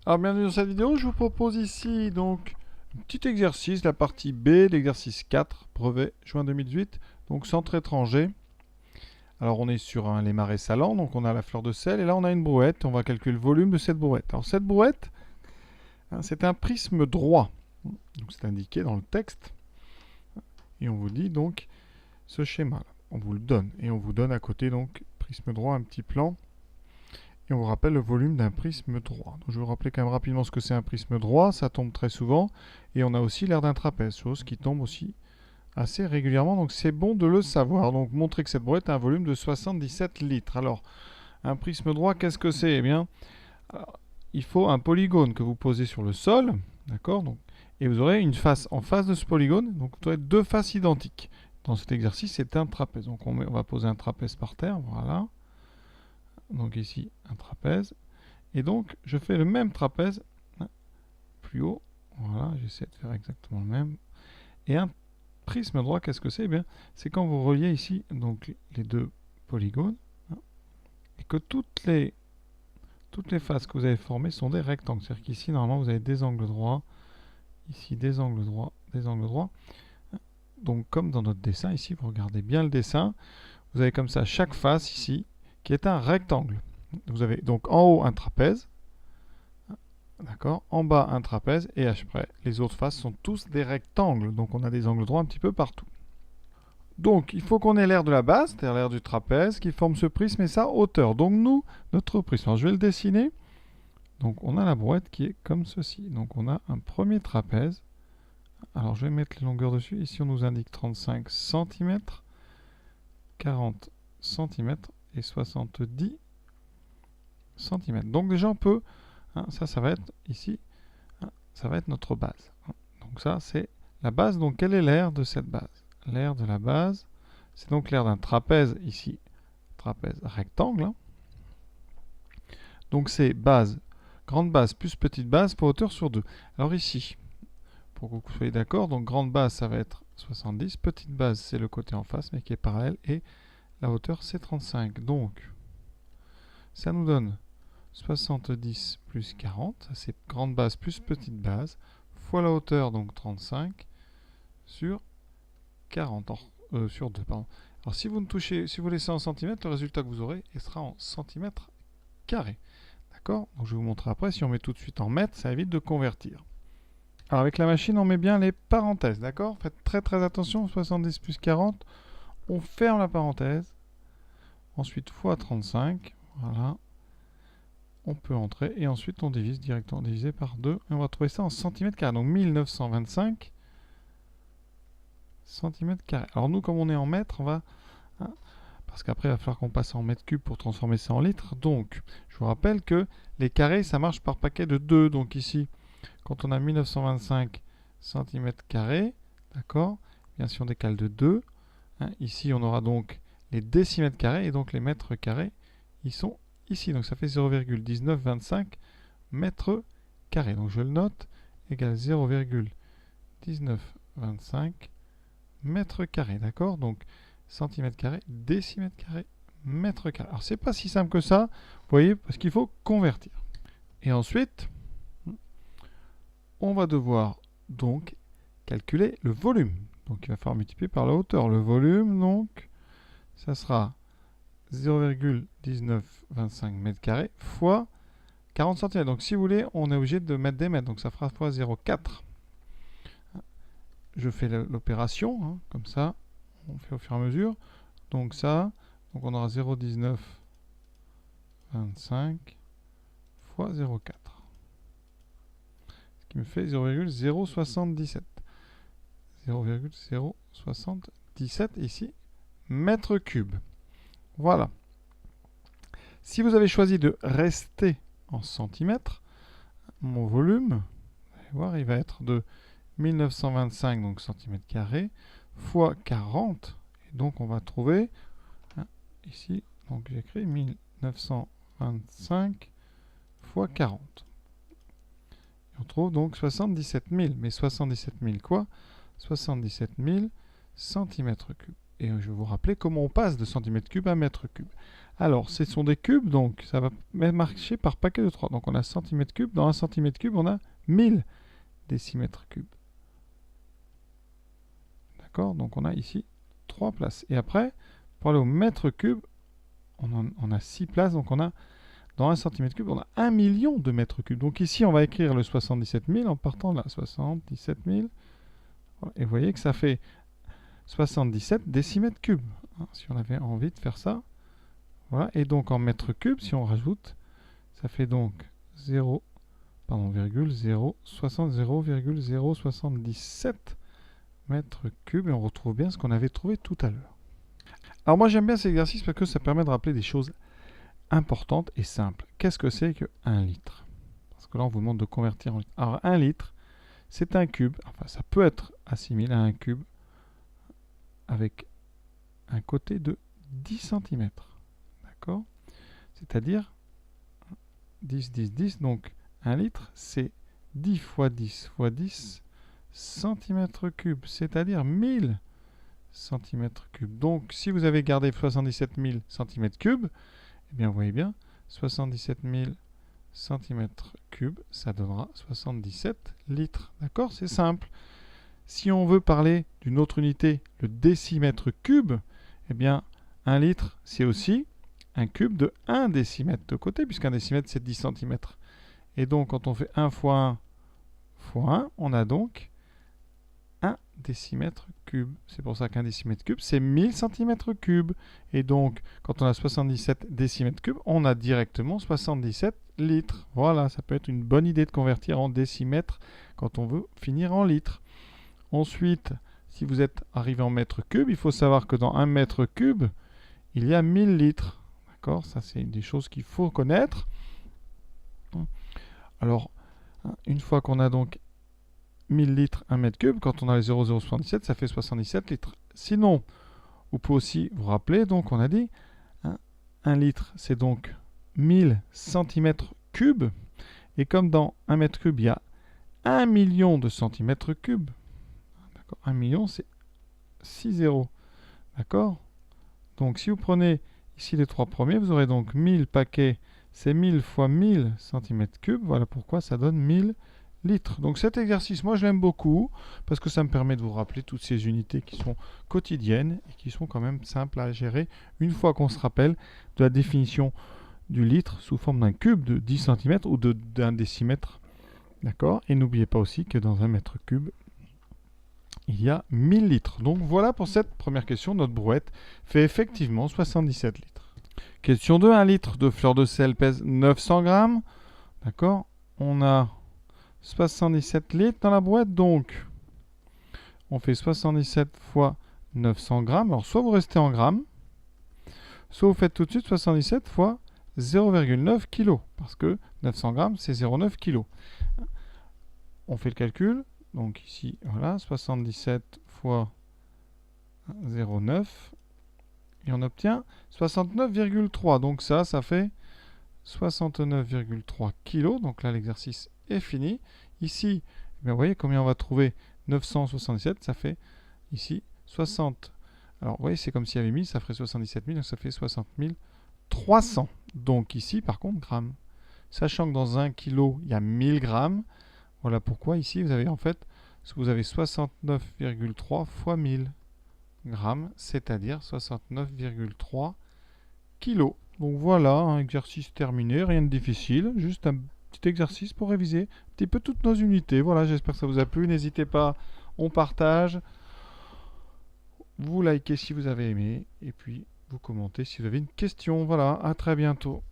Alors bienvenue dans cette vidéo, je vous propose ici donc un petit exercice, la partie B, l'exercice 4, brevet, juin 2018, donc centre étranger. Alors on est sur les marais salants, donc on a la fleur de sel, et là on a une brouette, on va calculer le volume de cette brouette. Alors cette brouette, c'est un prisme droit, donc c'est indiqué dans le texte, et on vous dit donc ce schéma-là, on vous le donne, et on vous donne à côté donc prisme droit, un petit plan. Et on vous rappelle le volume d'un prisme droit. Donc je vais vous rappeler quand même rapidement ce que c'est un prisme droit. Ça tombe très souvent. Et on a aussi l'air d'un trapèze, chose qui tombe aussi assez régulièrement. Donc c'est bon de le savoir. Donc montrer que cette brouette a un volume de 77 litres. Alors, un prisme droit, qu'est-ce que c'est? Eh bien, il faut un polygone que vous posez sur le sol. D'accord? Et vous aurez une face en face de ce polygone. Donc vous aurez deux faces identiques. Dans cet exercice, c'est un trapèze. Donc on va poser un trapèze par terre. Voilà. Donc ici, un trapèze. Et donc, je fais le même trapèze plus haut. Voilà, j'essaie de faire exactement le même. Et un prisme droit, qu'est-ce que c'est? Eh bien, c'est quand vous reliez ici donc les deux polygones et que toutes les faces que vous avez formées sont des rectangles. C'est-à-dire qu'ici, normalement, vous avez des angles droits. Ici, des angles droits, des angles droits. Donc, comme dans notre dessin, ici, vous regardez bien le dessin, vous avez comme ça chaque face ici qui est un rectangle. Vous avez donc en haut un trapèze, d'accord, en bas un trapèze, et après les autres faces sont tous des rectangles. Donc on a des angles droits un petit peu partout. Donc il faut qu'on ait l'air de la base, c'est-à-dire l'air du trapèze, qui forme ce prisme et sa hauteur. Donc nous, notre prisme, alors je vais le dessiner. Donc on a la brouette qui est comme ceci. Donc on a un premier trapèze. Alors je vais mettre les longueurs dessus. Ici on nous indique 35 cm, 40 cm et 70 cm. Donc déjà on peut, ça va être ici, ça va être notre base. Donc ça c'est la base. Donc quel est l'air de cette base? L'air de la base, c'est donc l'air d'un trapèze ici, trapèze rectangle. Donc c'est base, grande base plus petite base pour hauteur sur 2. Alors ici, pour que vous soyez d'accord, donc grande base ça va être 70, petite base c'est le côté en face mais qui est parallèle, et la hauteur c'est 35. Donc ça nous donne 70 plus 40, ça c'est grande base plus petite base, fois la hauteur, donc 35, sur 40, sur 2, pardon. Alors si vous laissez en centimètres, le résultat que vous aurez sera en centimètres carrés. D'accord? Donc je vais vous montrer après, si on met tout de suite en mètres, ça évite de convertir. Alors avec la machine, on met bien les parenthèses, d'accord? Faites très très attention, 70 plus 40, on ferme la parenthèse, ensuite fois 35, voilà. On peut entrer et ensuite on divise directement, divisé par 2, et on va trouver ça en centimètres carrés. Donc 1925 centimètres carrés. Alors nous, comme on est en mètres, on va, parce qu'après il va falloir qu'on passe en mètres cubes pour transformer ça en litres. Donc je vous rappelle que les carrés, ça marche par paquet de 2. Donc ici, quand on a 1925 centimètres carrés, d'accord, bien si on décale de 2, ici on aura donc les décimètres carrés, et donc les mètres carrés, ils sont ici. Donc ça fait 0,1925 mètres carrés. Donc je le note, égale 0,1925 mètres carrés. D'accord? Donc centimètres carrés, décimètres carrés, mètres carrés. Alors c'est pas si simple que ça, vous voyez, parce qu'il faut convertir. Et ensuite, on va devoir donc calculer le volume. Donc il va falloir multiplier par la hauteur. Le volume, donc, ça sera 0,1925 mètres carrés fois 40 cm. Donc si vous voulez, on est obligé de mettre des mètres. Donc ça fera fois 0,4. Je fais l'opération, comme ça. On fait au fur et à mesure. Donc ça, donc on aura 0,1925 fois 0,4. Ce qui me fait 0,077. 0,077 ici, mètres cubes. Voilà. Si vous avez choisi de rester en centimètres, mon volume, vous allez voir, il va être de 1925 donc centimètres carrés fois 40. Et donc on va trouver ici, donc j'écris 1925 fois 40. Et on trouve donc 77 000. Mais 77 000 quoi? 77 000 centimètres cubes. et je vais vous rappeler comment on passe de centimètres cubes à mètres cubes. Alors, ce sont des cubes, donc ça va marcher par paquet de 3. Donc on a centimètres cubes. Dans un centimètre cube, on a 1000 décimètres cubes. D'accord? Donc on a ici 3 places. Et après, pour aller au mètre cube, on a 6 places. Donc on a, dans un centimètre cube, on a 1 million de mètres cubes. Donc ici, on va écrire le 77 000 en partant de là. 77 000. Et vous voyez que ça fait 77 décimètres cubes. Si on avait envie de faire ça. Voilà. Et donc en mètres cubes, si on rajoute, ça fait donc 0,077 mètres cubes. Et on retrouve bien ce qu'on avait trouvé tout à l'heure. Alors moi j'aime bien cet exercice parce que ça permet de rappeler des choses importantes et simples. Qu'est-ce que c'est que 1 litre? Parce que là on vous demande de convertir en litre. Alors 1 litre, c'est un cube. Enfin ça peut être assimilé à un cube avec un côté de 10 cm. D'accord? C'est-à-dire 10, 10, 10. Donc 1 litre, c'est 10 fois 10 fois 10 cm3. C'est-à-dire 1000 cm3. Donc si vous avez gardé 77 000 cm3, eh bien vous voyez bien, 77 000 cm3, ça donnera 77 litres. D'accord? C'est simple. Si on veut parler d'une autre unité, le décimètre cube, eh bien 1 litre, c'est aussi un cube de 1 décimètre de côté, puisqu'un décimètre, c'est 10 cm. Et donc, quand on fait 1 fois 1 fois 1, on a donc 1 décimètre cube. C'est pour ça qu'un décimètre cube, c'est 1000 cm3. Et donc, quand on a 77 décimètres cubes, on a directement 77 litres. Voilà, ça peut être une bonne idée de convertir en décimètres quand on veut finir en litres. Ensuite, si vous êtes arrivé en mètres cubes, il faut savoir que dans 1 mètre cube, il y a 1000 litres. D'accord? Ça, c'est des choses qu'il faut connaître. Alors, une fois qu'on a donc 1000 litres 1 mètre cube, quand on a les 0,077, ça fait 77 litres. Sinon, vous pouvez aussi vous rappeler, donc on a dit, 1 litre, c'est donc 1000 centimètres cubes. Et comme dans 1 mètre cube, il y a 1 million de centimètres cubes. 1 million, c'est 6 zéros. D'accord? Donc, si vous prenez ici les 3 premiers, vous aurez donc 1000 paquets, c'est 1000 fois 1000 cm3. Voilà pourquoi ça donne 1000 litres. Donc cet exercice, moi je l'aime beaucoup, parce que ça me permet de vous rappeler toutes ces unités qui sont quotidiennes et qui sont quand même simples à gérer, une fois qu'on se rappelle de la définition du litre sous forme d'un cube de 10 cm ou d'un décimètre. D'accord? Et n'oubliez pas aussi que dans un mètre cube, il y a 1000 litres. Donc voilà pour cette première question. Notre brouette fait effectivement 77 litres. Question 2. 1 litre de fleur de sel pèse 900 grammes. D'accord? On a 77 litres dans la brouette. Donc, on fait 77 fois 900 grammes. Alors, soit vous restez en grammes, soit vous faites tout de suite 77 fois 0,9 kg. Parce que 900 grammes, c'est 0,9 kg. On fait le calcul. Donc ici, voilà, 77 fois 0,9. Et on obtient 69,3. Donc ça fait 69,3 kg. Donc là, l'exercice est fini. Ici, vous voyez combien on va trouver 977. Ça fait ici 60. Alors, vous voyez, c'est comme s'il y avait 1000. Ça ferait 77 000. Donc ça fait 60 300. Donc ici, par contre, grammes. Sachant que dans 1 kg, il y a 1000 grammes. Voilà pourquoi ici, vous avez en fait, vous avez 69,3 fois 1000 grammes, c'est-à-dire 69,3 kilos. Donc voilà, un exercice terminé, rien de difficile, juste un petit exercice pour réviser un petit peu toutes nos unités. Voilà, j'espère que ça vous a plu. N'hésitez pas, on partage, vous likez si vous avez aimé, et puis vous commentez si vous avez une question. Voilà, à très bientôt.